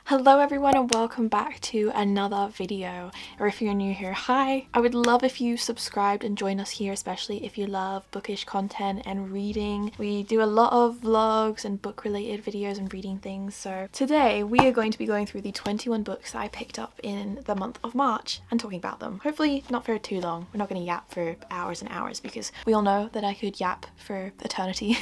Hello everyone and welcome back to another video, or if you're new here, hi! I would love if you subscribed and join us here, especially if you love bookish content and reading. We do a lot of vlogs and book related videos and reading things, so today we are going to be going through the 21 books that I picked up in the month of March and talking about them. Hopefully not for too long. We're not going to yap for hours and hours because we all know that I could yap for eternity.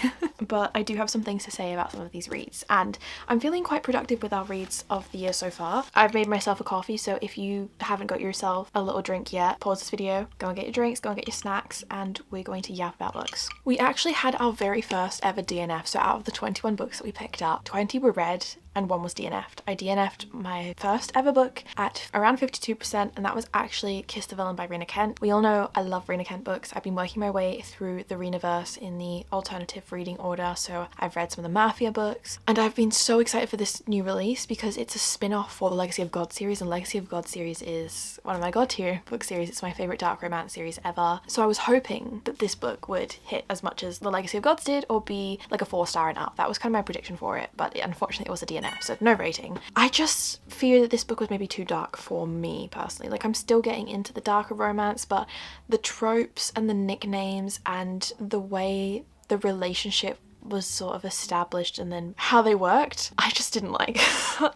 But I do have some things to say about some of these reads, and I'm feeling quite productive with our reads of the year so far. I've made myself a coffee, so if you haven't got yourself a little drink yet, pause this video, go and get your drinks, go and get your snacks, and we're going to yap about books. We actually had our very first ever DNF, so out of the 21 books that we picked up, 20 were read and one was DNF'd. I DNF'd my first ever book at around 52%, and that was actually Kiss the Villain by Rena Kent. We all know I love Rena Kent books. I've been working my way through the Renaverse in the alternative reading order, so I've read some of the Mafia books, and I've been so excited for this new release because it's a spin-off for the Legacy of God series, and Legacy of God series is one of my god tier book series. It's my favourite dark romance series ever, so I was hoping that this book would hit as much as the Legacy of Gods did, or be like a 4-star and up. That was kind of my prediction for it, but unfortunately it was a DNF, so no rating. I just fear that this book was maybe too dark for me personally. Like, I'm still getting into the darker romance, but the tropes and the nicknames and the way the relationship was sort of established and then how they worked, I just didn't like.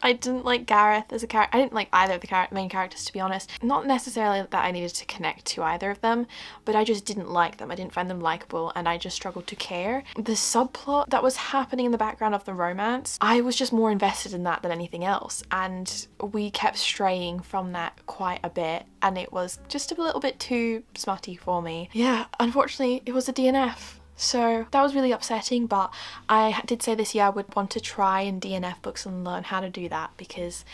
I didn't like Gareth as a character. I didn't like either of the main characters, to be honest. Not necessarily that I needed to connect to either of them, but I just didn't like them. I didn't find them likable, and I just struggled to care. The subplot that was happening in the background of the romance, I was just more invested in that than anything else, and we kept straying from that quite a bit, and it was just a little bit too smutty for me. Yeah, unfortunately it was a DNF. So that was really upsetting, but I did say this year I would want to try and DNF books and learn how to do that, because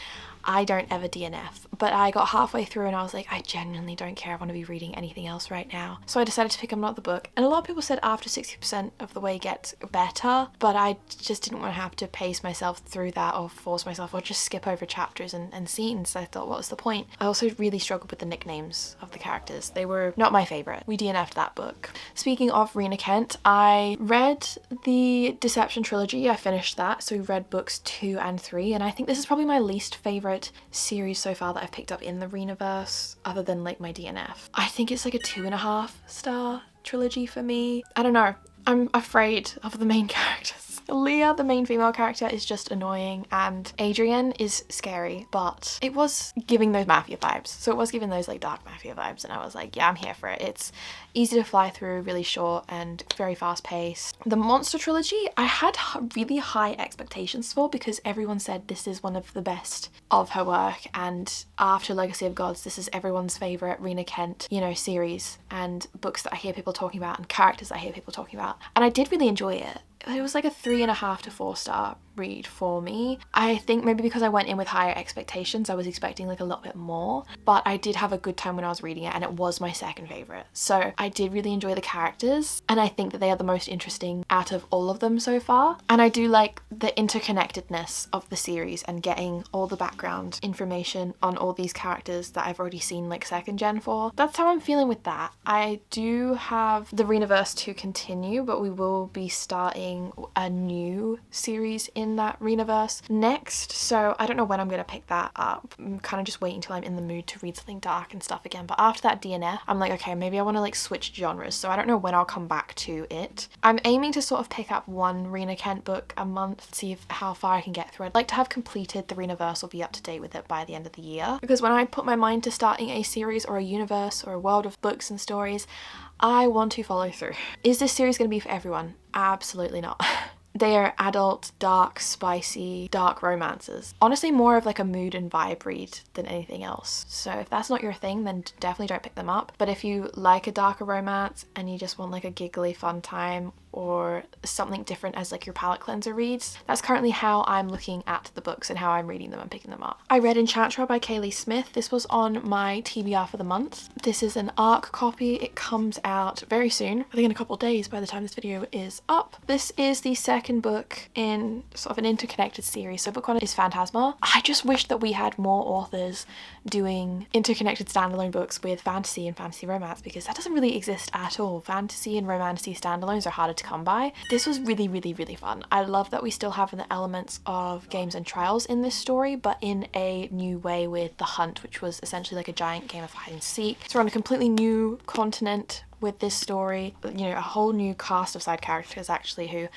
I don't ever DNF. But I got halfway through and I was like, I genuinely don't care. I want to be reading anything else right now. So I decided to pick another book. And a lot of people said after 60% of the way gets better, but I just didn't want to have to pace myself through that or force myself or just skip over chapters and scenes. So I thought, what was the point? I also really struggled with the nicknames of the characters. They were not my favourite. We DNF'd that book. Speaking of Rena Kent, I read the Deception Trilogy. I finished that. So we read books 2 and 3. And I think this is probably my least favourite series so far that I've picked up in the Renaverse, other than like my DNF. I think it's like a 2.5-star trilogy for me. I don't know. I'm afraid of the main characters. Leah, the main female character, is just annoying, and Adrian is scary, but it was giving those mafia vibes. So it was giving those like dark mafia vibes, and I was like, yeah, I'm here for it. It's easy to fly through, really short and very fast paced. The Monster Trilogy, I had really high expectations for, because everyone said this is one of the best of her work, and after Legacy of Gods, this is everyone's favourite Rena Kent, series and books that I hear people talking about and characters I hear people talking about. And I did really enjoy it. It was like a 3.5 to 4-star read for me. I think maybe because I went in with higher expectations, I was expecting like a little bit more, but I did have a good time when I was reading it, and it was my second favourite. So I did really enjoy the characters, and I think that they are the most interesting out of all of them so far. And I do like the interconnectedness of the series and getting all the background information on all these characters that I've already seen like second gen for. That's how I'm feeling with that. I do have the Renaverse to continue, but we will be starting a new series in that Renaverse next, so I don't know when I'm gonna pick that up. I'm kind of just waiting until I'm in the mood to read something dark and stuff again. But after that DNF, I'm like, okay, maybe I want to like switch genres, so I don't know when I'll come back to it. I'm aiming to sort of pick up one Rena Kent book a month, see how far I can get through. I'd like to have completed the Renaverse or be up to date with it by the end of the year, because when I put my mind to starting a series or a universe or a world of books and stories, I want to follow through. Is this series going to be for everyone? Absolutely not. They are adult, dark, spicy, dark romances. Honestly, more of like a mood and vibe read than anything else. So if that's not your thing, then definitely don't pick them up. But if you like a darker romance and you just want like a giggly fun time, or something different as like your palette cleanser reads, that's currently how I'm looking at the books and how I'm reading them and picking them up. I read Enchantra by Kaylee Smith. This was on my TBR for the month. This is an ARC copy. It comes out very soon, I think in a couple of days by the time this video is up. This is the second book in sort of an interconnected series. So book 1 is Thezmarr. I just wish that we had more authors doing interconnected standalone books with fantasy and fantasy romance, because that doesn't really exist at all. Fantasy and romantasy standalones are harder to to come by. This was really, really, really fun. I love that we still have the elements of games and trials in this story, but in a new way with the hunt, which was essentially like a giant game of hide and seek. So we're on a completely new continent with this story, you know, a whole new cast of side characters actually, who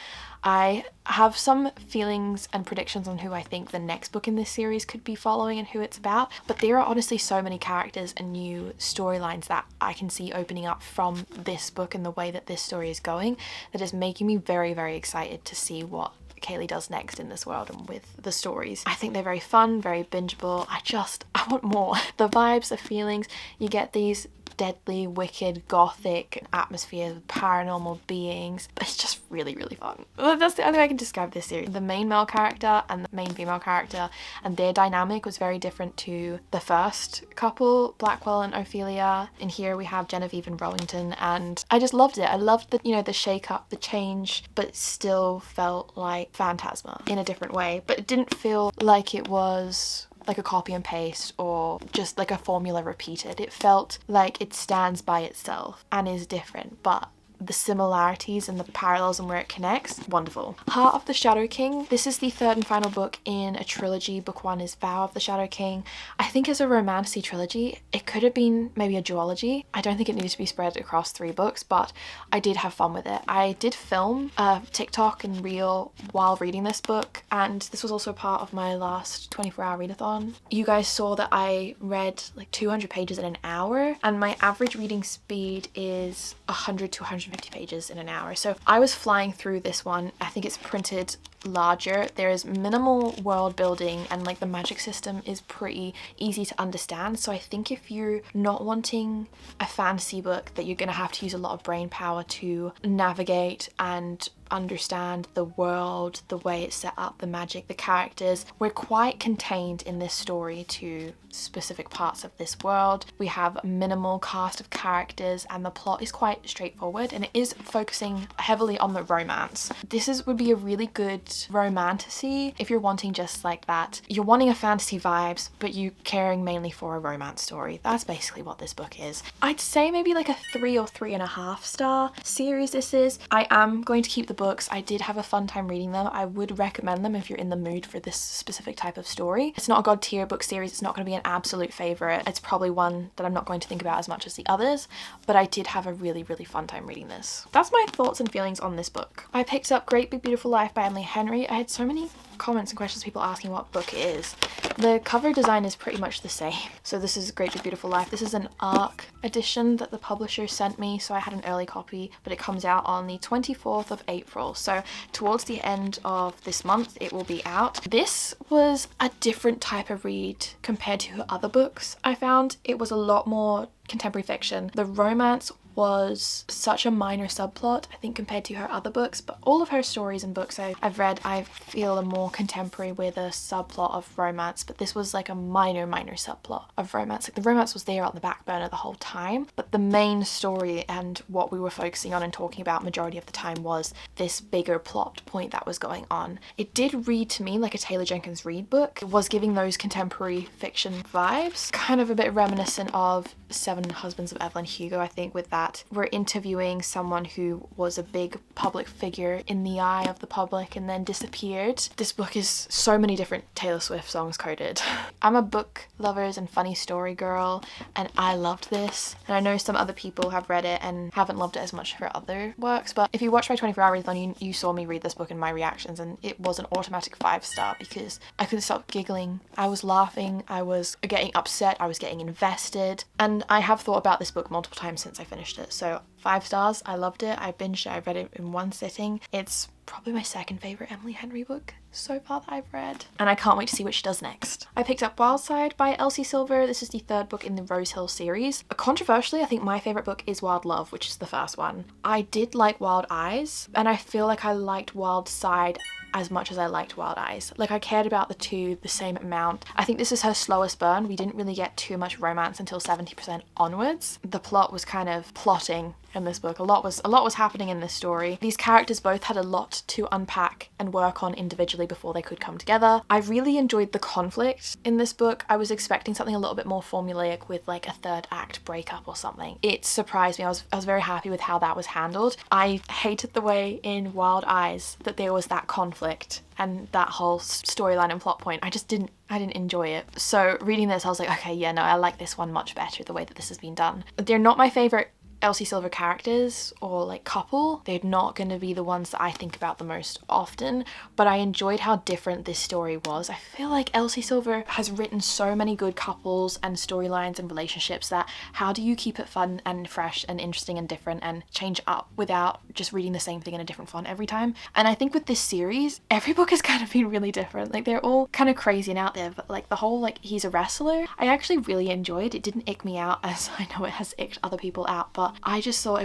I have some feelings and predictions on who I think the next book in this series could be following and who it's about, but there are honestly so many characters and new storylines that I can see opening up from this book and the way that this story is going that is making me very, very excited to see what Kaylee does next in this world and with the stories. I think they're very fun, very bingeable. I want more. The vibes, the feelings, you get these deadly, wicked, gothic atmosphere with paranormal beings. It's just really, really fun. That's the only way I can describe this series. The main male character and the main female character and their dynamic was very different to the first couple, Blackwell and Ophelia. In here we have Genevieve and Rowington, and I just loved it. I loved the, you know, the shake up, the change, but it still felt like Phantasma in a different way. But it didn't feel like it was like a copy and paste or just like a formula repeated. It felt like it stands by itself and is different, but the similarities and the parallels and where it connects, wonderful. Heart of the Shadow King. This is the third and final book in a trilogy. Book 1 is Vow of the Shadow King. I think as a romantasy trilogy, it could have been maybe a duology. I don't think it needed to be spread across 3 books, but I did have fun with it. I did film a TikTok and reel while reading this book, and this was also part of my last 24-hour readathon. You guys saw that I read like 200 pages in an hour, and my average reading speed is 100 to 150 pages in an hour. So I was flying through this one. I think it's printed larger. There is minimal world building and like the magic system is pretty easy to understand. So I think if you're not wanting a fantasy book that you're going to have to use a lot of brain power to navigate and understand the world, the way it's set up, the magic, the characters, we're quite contained in this story to specific parts of this world. We have a minimal cast of characters and the plot is quite straightforward, and it is focusing heavily on the romance. This would be a really good romantasy if you're wanting just like that. You're wanting a fantasy vibes, but you caring mainly for a romance story. That's basically what this book is. I'd say maybe like a 3 or 3.5 star series this is. I am going to keep the books. I did have a fun time reading them. I would recommend them if you're in the mood for this specific type of story. It's not a god tier book series. It's not going to be an absolute favorite. It's probably one that I'm not going to think about as much as the others, but I did have a really, really fun time reading this. That's my thoughts and feelings on this book. I picked up Great Big Beautiful Life by Emily Henry. I had so many comments and questions, people asking what book it is. The cover design is pretty much the same. So this is Great Big Beautiful Life. This is an ARC edition that the publisher sent me, so I had an early copy, but it comes out on the 24th of April. So towards the end of this month, it will be out. This was a different type of read compared to her other books. I found it was a lot more contemporary fiction. The romance was such a minor subplot, I think, compared to her other books, but all of her stories and books I've read, I feel are more contemporary with a subplot of romance, but this was like a minor subplot of romance. Like the romance was there on the back burner the whole time, but the main story and what we were focusing on and talking about majority of the time was this bigger plot point that was going on. It did read to me like a Taylor Jenkins Reid book. It was giving those contemporary fiction vibes, kind of a bit reminiscent of Seven Husbands of Evelyn Hugo, I think, with that. We're interviewing someone who was a big public figure in the eye of the public and then disappeared. This book is so many different Taylor Swift songs coded. I'm a book lovers and funny story girl, and I loved this. And I know some other people have read it and haven't loved it as much as her other works, but if you watch my 24-hour readathon, you saw me read this book and my reactions, and it was an automatic 5-star because I couldn't stop giggling. I was laughing, I was getting upset, I was getting invested, and I have thought about this book multiple times since I finished it. So 5 stars, I loved it, I binged it, I read it in one sitting. It's probably my second favourite Emily Henry book so far that I've read, and I can't wait to see what she does next. I picked up Wildside by Elsie Silver. This is the 3rd book in the Rose Hill series. Controversially, I think my favourite book is Wild Love, which is the first one. I did like Wild Eyes, and I feel like I liked Wildside as much as I liked Wild Eyes. Like, I cared about the two the same amount. I think this is her slowest burn. We didn't really get too much romance until 70% onwards. The plot was kind of plotting in this book. A lot was happening in this story. These characters both had a lot to unpack and work on individually before they could come together. I really enjoyed the conflict in this book. I was expecting something a little bit more formulaic with like a third act breakup or something. It surprised me. I was very happy with how that was handled. I hated the way in Wild Eyes that there was that conflict and that whole storyline and plot point. I didn't enjoy it. So reading this, I was like, okay, yeah, no, I like this one much better, the way that this has been done. They're not my favorite Elsie Silver characters or like couple. They're not going to be the ones that I think about the most often, but I enjoyed how different this story was. I feel like Elsie Silver has written so many good couples and storylines and relationships that how do you keep it fun and fresh and interesting and different and change up without just reading the same thing in a different font every time? And I think with this series, every book has kind of been really different. Like they're all kind of crazy and out there, but like the whole like he's a wrestler, I actually really enjoyed. It didn't ick me out, as I know it has icked other people out, but I just thought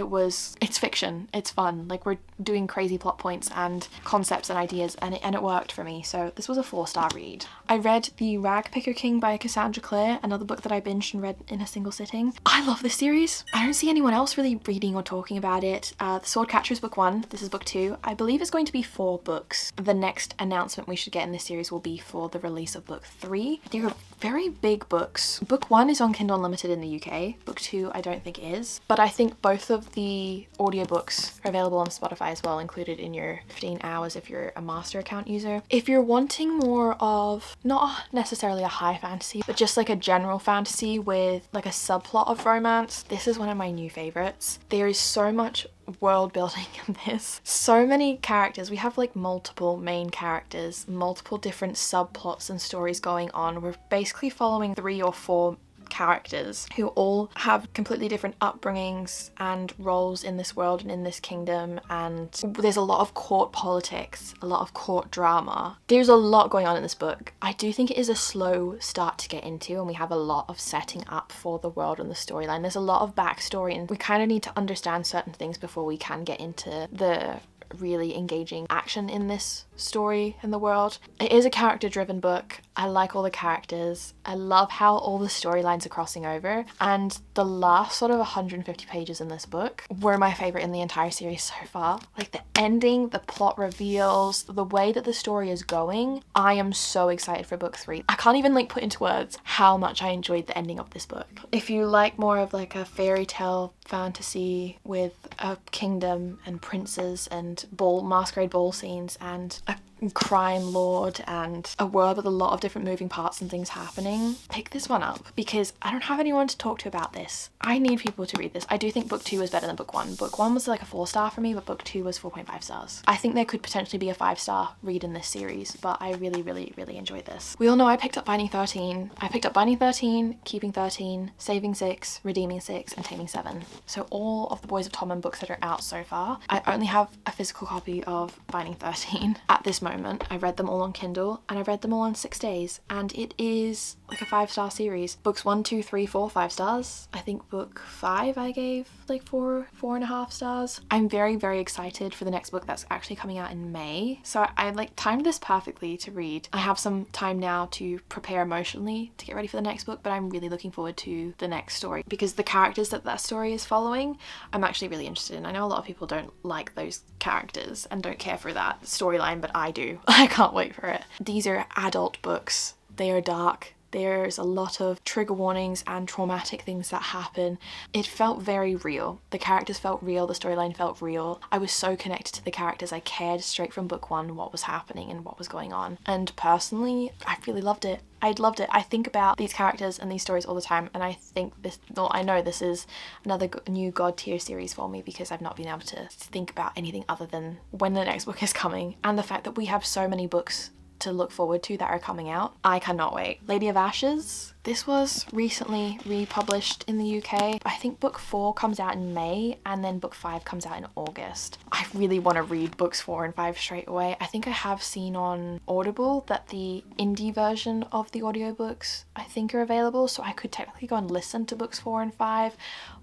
it's fiction, it's fun, like we're doing crazy plot points and concepts and ideas, and it worked for me. So this was a 4-star read. I read The Ragpicker King by Cassandra Clare, another book that I binged and read in a single sitting. I love this series. I don't see anyone else really reading or talking about it. The Swordcatcher is book 1, this is book 2. I believe it's going to be 4 books. The next announcement we should get in this series will be for the release of book 3. They're very big books. Book 1 is on Kindle Unlimited in the UK. Book 2 I don't think is, but I think both of the audiobooks are available on Spotify as well, included in your 15 hours if you're a master account user. If you're wanting more of, not necessarily a high fantasy, but just like a general fantasy with like a subplot of romance, this is one of my new favorites. There is so much world building in this. So many characters. We have like multiple main characters, multiple different subplots and stories going on. We're basically following 3 or 4 characters who all have completely different upbringings and roles in this world and in this kingdom, and there's a lot of court politics, a lot of court drama. There's a lot going on in this book. I do think it is a slow start to get into, and we have a lot of setting up for the world and the storyline. There's a lot of backstory, and we kind of need to understand certain things before we can get into the really engaging action in this story in the world. It is a character-driven book. I like all the characters. I love how all the storylines are crossing over, and the last sort of 150 pages in this book were my favorite in the entire series so far. Like the ending, the plot reveals, the way that the story is going. I am so excited for book 3. I can't even like put into words how much I enjoyed the ending of this book. If you like more of like a fairy tale fantasy with a kingdom and princes and masquerade ball scenes and a crime lord and a world with a lot of different moving parts and things happening, pick this one up, because I don't have anyone to talk to about this. I need people to read this. I do think book 2 was better than book 1. Book 1 was like a 4-star for me, but book 2 was 4.5 stars. I think there could potentially be a 5-star read in this series, but I really, really, really enjoyed this. We all know I picked up Binding 13. I picked up Binding 13, Keeping 13, Saving 6, Redeeming 6, and Taming 7. So all of the Boys of Tommen books that are out so far. I only have a physical copy of Binding 13 at this moment. I read them all on Kindle, and I read them all in 6 days, and it is like a 5-star series. Books 1, 2, 3, 4, 5 stars. I think book 5 I gave like 4.5 stars. I'm very, very excited for the next book that's actually coming out in May. So I like timed this perfectly to read. I have some time now to prepare emotionally to get ready for the next book, but I'm really looking forward to the next story because the characters that story is following, I'm actually really interested in. I know a lot of people don't like those characters and don't care for that storyline, but I do. I can't wait for it. These are adult books. They are dark. There's a lot of trigger warnings and traumatic things that happen. It felt very real. The characters felt real. The storyline felt real. I was so connected to the characters. I cared straight from book 1 what was happening and what was going on. And personally, I really loved it. I loved it. I think about these characters and these stories all the time, and I think this, well, I know this is another new God tier series for me because I've not been able to think about anything other than when the next book is coming, and the fact that we have so many books to look forward to that are coming out. I cannot wait. Lady of Ashes. This was recently republished in the UK. I think book 4 comes out in May and then book 5 comes out in August. I really want to read books 4 and 5 straight away. I think I have seen on Audible that the indie version of the audiobooks I think are available, so I could technically go and listen to books 4 and 5,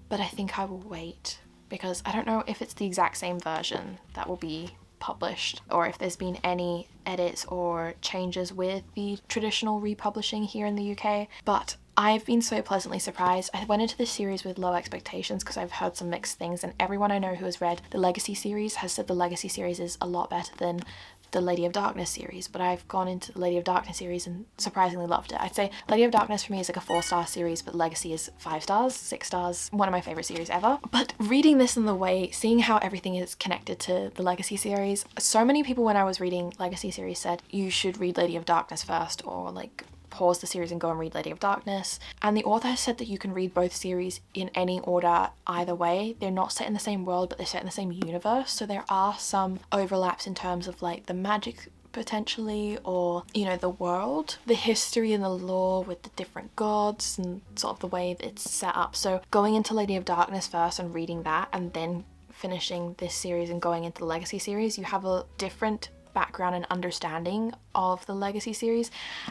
but I think I will wait because I don't know if it's the exact same version that will be published, or if there's been any edits or changes with the traditional republishing here in the UK, but I've been so pleasantly surprised. I went into this series with low expectations because I've heard some mixed things, and everyone I know who has read the Legacy series has said the Legacy series is a lot better than the Lady of Darkness series, but I've gone into the Lady of Darkness series and surprisingly loved it. I'd say Lady of Darkness for me is like a 4-star series, but Legacy is 5 stars, 6 stars, one of my favorite series ever. But reading this in the way, seeing how everything is connected to the Legacy series, so many people when I was reading Legacy series said you should read Lady of Darkness first, or like pause the series and go and read Lady of Darkness. And the author has said that you can read both series in any order either way. They're not set in the same world, but they're set in the same universe, so there are some overlaps in terms of like the magic potentially, or you know, the world, the history and the lore with the different gods and sort of the way that it's set up. So going into Lady of Darkness first and reading that, and then finishing this series and going into the Legacy series, you have a different background and understanding of the Legacy series.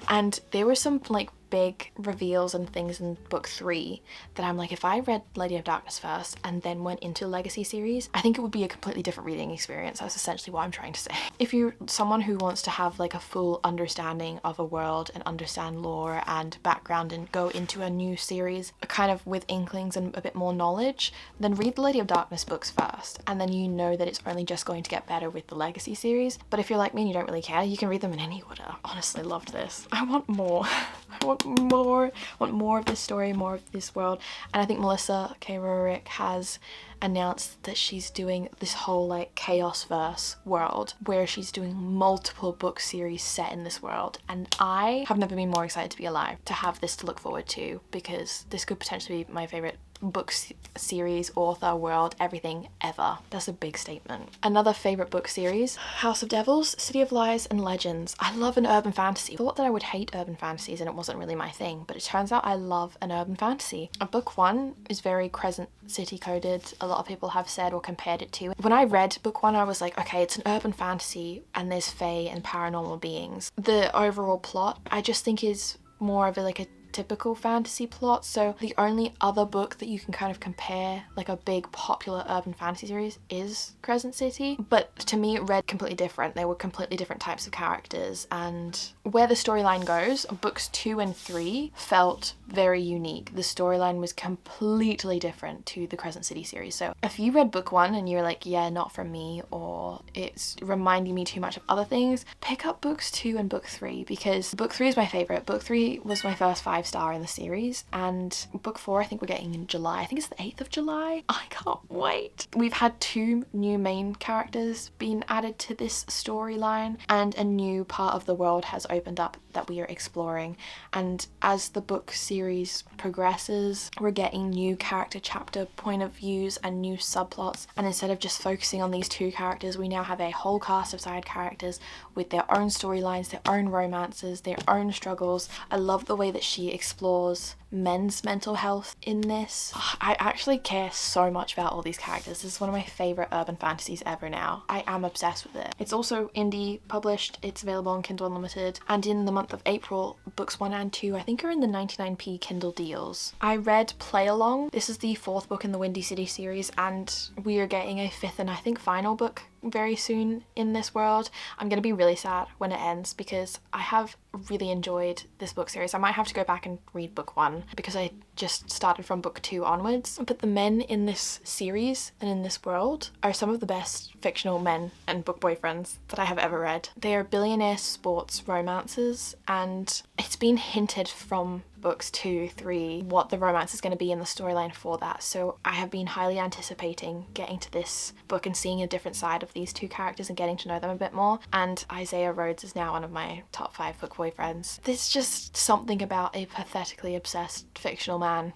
And there were some like big reveals and things in book 3 that I'm like, if I read Lady of Darkness first and then went into Legacy series, I think it would be a completely different reading experience. That's essentially what I'm trying to say. If you're someone who wants to have like a full understanding of a world and understand lore and background and go into a new series kind of with inklings and a bit more knowledge, then read the Lady of Darkness books first, and then you know that it's only just going to get better with the Legacy series. But if you're like me and you don't really care, you can read them in any order. Honestly, loved this. I want more. I want more of this story, more of this world. And I think Melissa K. Rorick has announced that she's doing this whole like chaos verse world where she's doing multiple book series set in this world, and I have never been more excited to be alive to have this to look forward to, because this could potentially be my favorite book series, author, world, everything ever. That's a big statement. Another favorite book series, House of Devils, City of Lies and Legends. I love an urban fantasy. I thought that I would hate urban fantasies and it wasn't really my thing, but it turns out I love an urban fantasy. Book 1 is very Crescent City coded. A lot of people have said or compared it to. When I read book 1, I was like, okay, it's an urban fantasy and there's fae and paranormal beings. The overall plot I just think is more of a typical fantasy plot. So the only other book that you can kind of compare like a big popular urban fantasy series is Crescent City, but to me it read completely different. They were completely different types of characters, and where the storyline goes, books 2 and 3 felt very unique. The storyline was completely different to the Crescent City series. So if you read book 1 and you're like, yeah, not for me, or it's reminding me too much of other things, pick up books 2 and book 3, because book 3 is my favorite. Book 3 was my first 5-star in the series, and book 4 I think we're getting in July. I think it's the 8th of July. I can't wait. We've had 2 new main characters being added to this storyline, and a new part of the world has opened up that we are exploring. And as the book series progresses, we're getting new character chapter point of views and new subplots, and instead of just focusing on these 2 characters, we now have a whole cast of side characters with their own storylines, their own romances, their own struggles. I love the way that she explores men's mental health in this. I actually care so much about all these characters. This is one of my favorite urban fantasies ever now. I am obsessed with it. It's also indie published. It's available on Kindle Unlimited, and in the month of April, books 1 and 2 I think are in the 99p Kindle deals. I read Play Along. This is the 4th book in the Windy City series, and we are getting a 5th and I think final book very soon in this world. I'm gonna be really sad when it ends because I have really enjoyed this book series. I might have to go back and read book 1 because I just started from book 2 onwards. But the men in this series and in this world are some of the best fictional men and book boyfriends that I have ever read. They are billionaire sports romances, and it's been hinted from books 2, 3 what the romance is going to be in the storyline for that. So I have been highly anticipating getting to this book and seeing a different side of these 2 characters and getting to know them a bit more. And Isaiah Rhodes is now one of my top 5 book boyfriends. There's just something about a pathetically obsessed fictional man.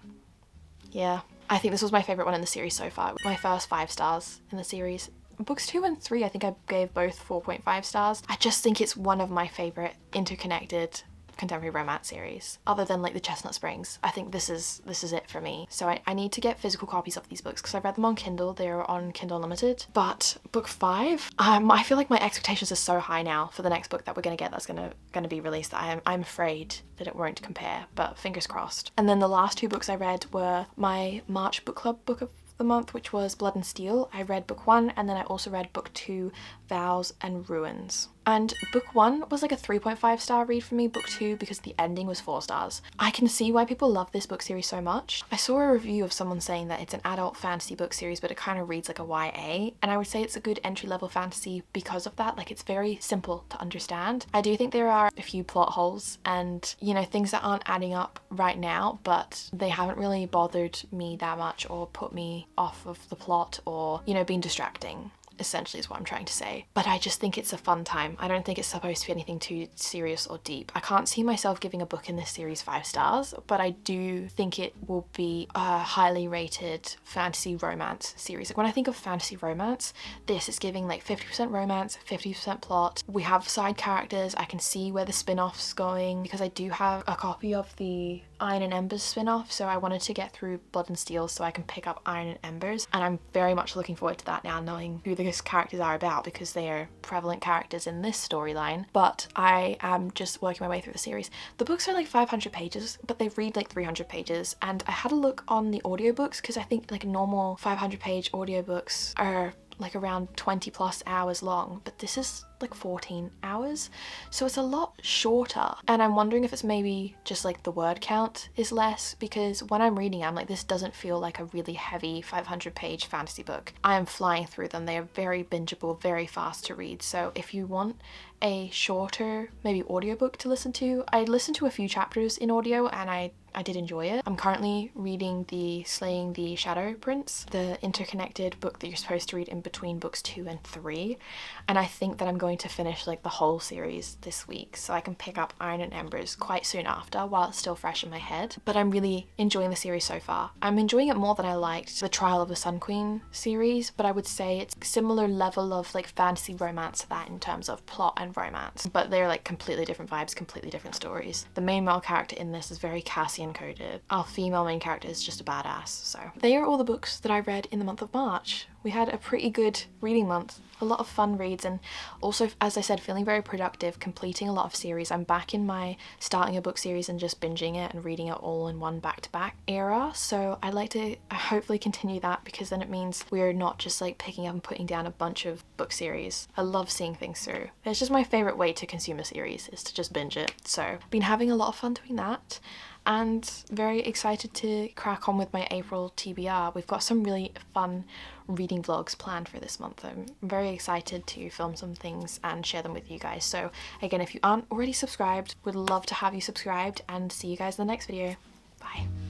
Yeah, I think this was my favourite one in the series so far. My first 5 stars in the series. Books 2 and 3 I think I gave both 4.5 stars. I just think it's one of my favourite interconnected contemporary romance series, other than like the Chestnut Springs. I think this is it for me. So I need to get physical copies of these books because I've read them on Kindle. They're on Kindle Unlimited. But book 5, I feel like my expectations are so high now for the next book that we're gonna get that's gonna be released that I'm afraid that it won't compare, but fingers crossed. And then the last 2 books I read were my March book club book of the month, which was Blood and Steel. I read book 1 and then I also read book 2 Vows and Ruins. And book 1 was like a 3.5 star read for me, book 2 because the ending was 4 stars. I can see why people love this book series so much. I saw a review of someone saying that it's an adult fantasy book series, but it kind of reads like a YA, and I would say it's a good entry-level fantasy because of that. Like, it's very simple to understand. I do think there are a few plot holes and, you know, things that aren't adding up right now, but they haven't really bothered me that much or put me off of the plot or, you know, been distracting, essentially is what I'm trying to say. But I just think it's a fun time. I don't think it's supposed to be anything too serious or deep. I can't see myself giving a book in this series 5 stars, but I do think it will be a highly rated fantasy romance series. Like, when I think of fantasy romance, this is giving like 50% romance, 50% plot. We have side characters. I can see where the spin-off's going because I do have a copy of the Iron and Embers spin-off, so I wanted to get through Blood and Steel so I can pick up Iron and Embers, and I'm very much looking forward to that now, knowing who the characters are about, because they are prevalent characters in this storyline. But I am just working my way through the series. The books are like 500 pages, but they read like 300 pages, and I had a look on the audiobooks because I think like normal 500-page audiobooks are like around 20 plus hours long, but this is like 14 hours, so it's a lot shorter. And I'm wondering if it's maybe just like the word count is less, because when I'm reading, I'm like, this doesn't feel like a really heavy 500-page fantasy book. I am flying through them. They are very bingeable, very fast to read. So if you want a shorter maybe audiobook to listen to, I listened to a few chapters in audio and I did enjoy it. I'm currently reading the Slaying the Shadow Prince, the interconnected book that you're supposed to read in between books 2 and 3, and I think that I'm going to finish like the whole series this week so I can pick up Iron and Embers quite soon after while it's still fresh in my head. But I'm really enjoying the series so far. I'm enjoying it more than I liked the Trial of the Sun Queen series, but I would say it's a similar level of like fantasy romance to that in terms of plot and romance, but they're like completely different vibes, completely different stories. The main male character in this is very Cassian coded. Our female main character is just a badass. So they are all the books that I read in the month of March. We had a pretty good reading month, a lot of fun reads, and also, as I said, feeling very productive, completing a lot of series. I'm back in my starting a book series and just binging it and reading it all in one back-to-back era, so I'd like to hopefully continue that, because then it means we're not just like picking up and putting down a bunch of book series. I love seeing things through. It's just my favorite way to consume a series, is to just binge it. So been having a lot of fun doing that, and very excited to crack on with my April TBR. We've got some really fun reading vlogs planned for this month. I'm very excited to film some things and share them with you guys. So again, if you aren't already subscribed, would love to have you subscribed, and see you guys in the next video. Bye.